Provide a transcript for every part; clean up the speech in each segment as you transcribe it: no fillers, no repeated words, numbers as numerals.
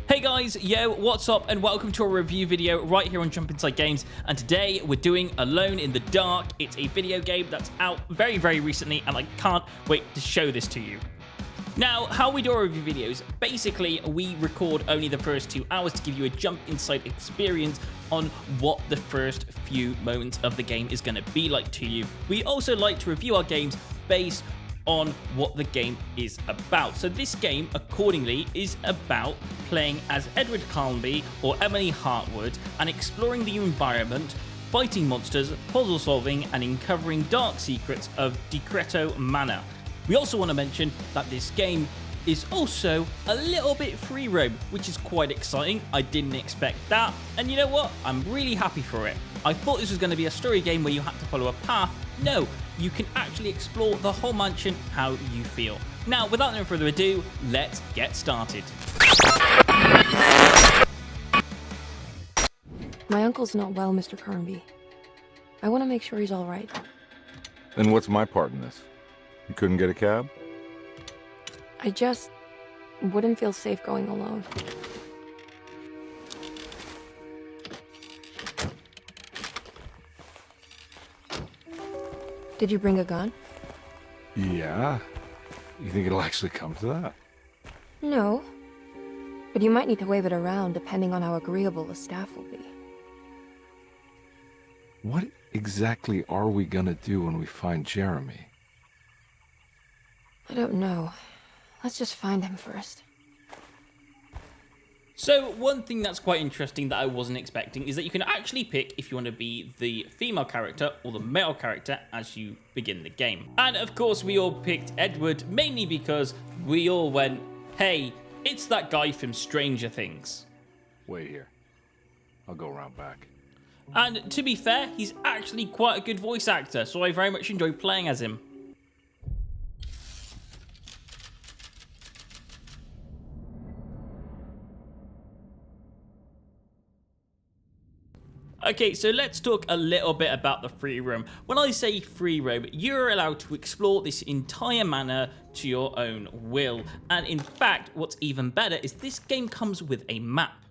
Hey guys, yo, what's up, and welcome to a review video right here on JumpInsideGames. And today we're doing Alone in the Dark. It's a video game that's out very recently, and I can't wait to show this to you. Now, how we do our review videos, basically we record only the first 2 hours to give you a jump inside experience on what the first few moments of the game is going to be like to you. We also like to review our games based on what the game is about. So this game, accordingly, is about playing as Edward Carnby or Emily Hartwood and exploring the environment, fighting monsters, puzzle solving, and uncovering dark secrets of Derceto Manor. We also want to mention that this game is also a little bit free roam, which is quite exciting. I didn't expect that, and you know what? I'm really happy for it. I thought this was going to be a story game where you had to follow a path. No, you can actually explore the whole mansion how you feel. Now, without no further ado, let's get started. My uncle's not well, Mr. Carnby. I want to make sure he's all right. Then what's my part in this? You couldn't get a cab? I just wouldn't feel safe going alone. Did you bring a gun? Yeah. You think it'll actually come to that? No. But you might need to wave it around depending on how agreeable the staff will be. What exactly are we gonna do when we find Jeremy? I don't know. Let's just find him first. So one thing that's quite interesting that I wasn't expecting is that you can actually pick if you want to be the female character or the male character as you begin the game. And of course we all picked Edward mainly because we all went, hey, it's that guy from Stranger Things. Wait here. I'll go around back. And to be fair, he's actually quite a good voice actor, so I very much enjoy playing as him. Okay, so let's talk a little bit about the free roam. When I say free roam, you're allowed to explore this entire manor to your own will. And in fact, what's even better is this game comes with a map.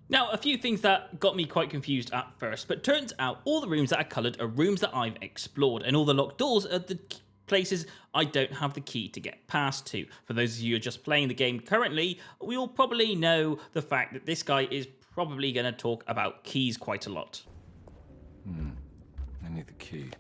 Now, a few things that got me quite confused at first, but turns out all the rooms that are coloured are rooms that I've explored, and all the locked doors are the places I don't have the key to get past to. For those of you who are just playing the game currently, we all probably know the fact that this guy is probably going to talk about keys quite a lot. I need the key.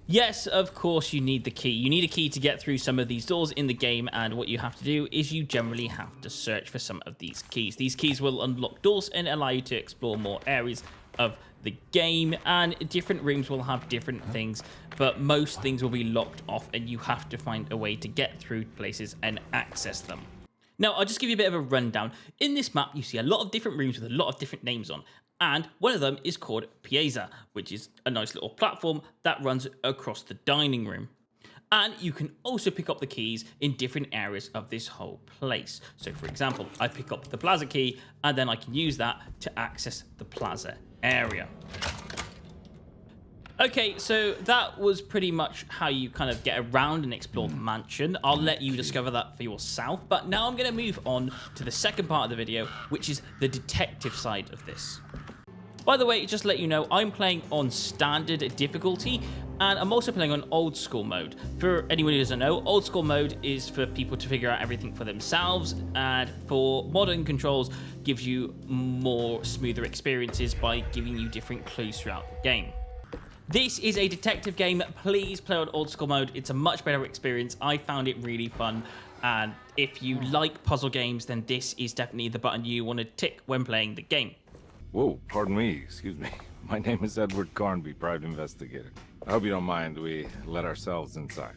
Yes, of course you need the key. You need a key to get through some of these doors in the game, and what you have to do is you generally have to search for some of these keys. These keys will unlock doors and allow you to explore more areas of the game, and different rooms will have different things, but most things will be locked off and you have to find a way to get through places and access them. Now, I'll just give you a bit of a rundown. In this map, you see a lot of different rooms with a lot of different names on, and one of them is called Piazza, which is a nice little platform that runs across the dining room. And you can also pick up the keys in different areas of this whole place. So, for example, I pick up the plaza key, and then I can use that to access the plaza area. Okay, so that was pretty much how you kind of get around and explore the mansion. I'll let you discover that for yourself, but now I'm going to move on to the second part of the video, which is the detective side of this. By the way, just to let you know, I'm playing on standard difficulty, and I'm also playing on old school mode. For anyone who doesn't know, old school mode is for people to figure out everything for themselves, and for modern controls, gives you more smoother experiences by giving you different clues throughout the game. This is a detective game. Please play on old school mode. It's a much better experience. I found it really fun. And if you like puzzle games, then this is definitely the button you want to tick when playing the game. Whoa, pardon me, excuse me. My name is Edward Carnby, private investigator. I hope you don't mind we let ourselves inside.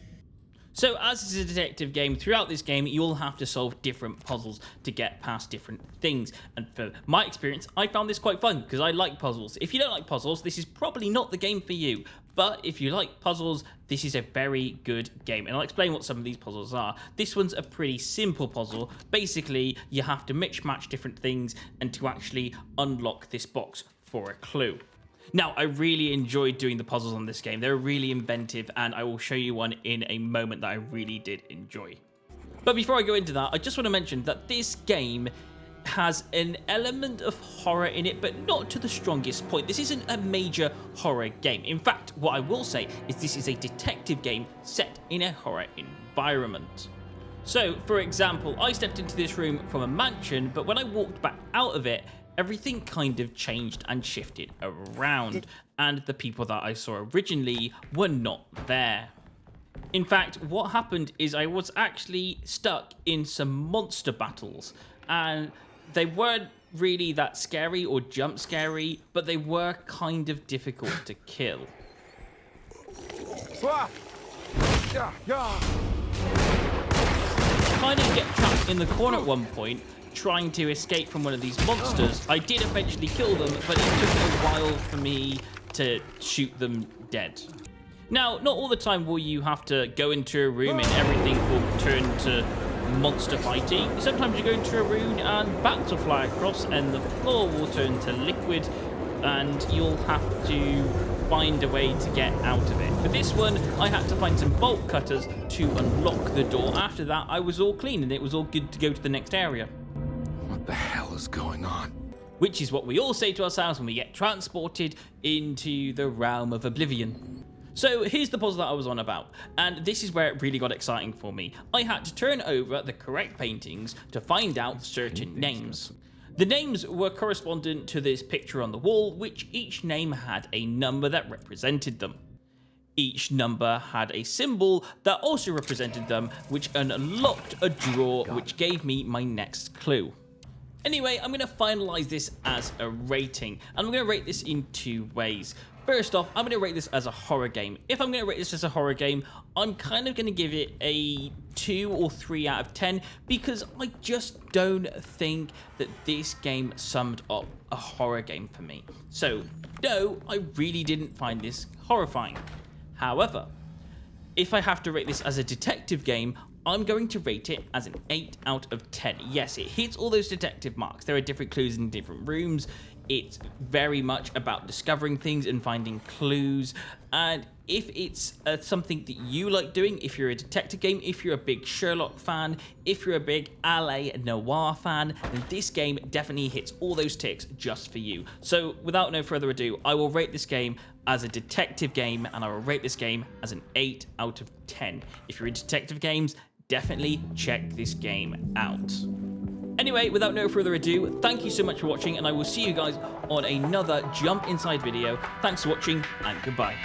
So as it's a detective game, throughout this game, you'll have to solve different puzzles to get past different things. And for my experience, I found this quite fun because I like puzzles. If you don't like puzzles, this is probably not the game for you. But if you like puzzles, this is a very good game. And I'll explain what some of these puzzles are. This one's a pretty simple puzzle. Basically, you have to mix match different things and to actually unlock this box for a clue. Now, I really enjoyed doing the puzzles on this game. They're really inventive, and I will show you one in a moment that I really did enjoy. But before I go into that, I just want to mention that this game has an element of horror in it, but not to the strongest point. This isn't a major horror game. In fact, what I will say is this is a detective game set in a horror environment. So, for example, I stepped into this room from a mansion, but when I walked back out of it, everything kind of changed and shifted around, and the people that I saw originally were not there. In fact, what happened is I was actually stuck in some monster battles, and they weren't really that scary or jump scary, but they were kind of difficult to kill. Kind of get trapped in the corner at one point, trying to escape from one of these monsters. I did eventually kill them, but it took a while for me to shoot them dead. Now, not all the time will you have to go into a room and everything will turn to monster fighting. Sometimes you go into a room and bats will fly across and the floor will turn to liquid and you'll have to find a way to get out of it. For this one, I had to find some bolt cutters to unlock the door. After that, I was all clean and it was all good to go to the next area. What the hell is going on? Which is what we all say to ourselves when we get transported into the realm of oblivion. So here's the puzzle that I was on about, and this is where it really got exciting for me. I had to turn over the correct paintings to find out certain names. The names were correspondent to this picture on the wall, which each name had a number that represented them. Each number had a symbol that also represented them, which unlocked a drawer which gave me my next clue. Anyway, I'm going to finalize this as a rating, and I'm going to rate this in two ways. First off, I'm going to rate this as a horror game. If I'm going to rate this as a horror game, I'm kind of going to give it a 2 or 3 out of 10 because I just don't think that this game summed up a horror game for me. So, no, I really didn't find this horrifying. However, if I have to rate this as a detective game, I'm going to rate it as an 8 out of 10. Yes, it hits all those detective marks. There are different clues in different rooms. It's very much about discovering things and finding clues. And if it's something that you like doing, if you're a detective game, if you're a big Sherlock fan, if you're a big LA Noir fan, then this game definitely hits all those ticks just for you. So without no further ado, I will rate this game as a detective game, and I will rate this game as an 8 out of 10. If you're into detective games, definitely check this game out. Anyway, without no further ado, thank you so much for watching, and I will see you guys on another Jump Inside video. Thanks for watching, and goodbye.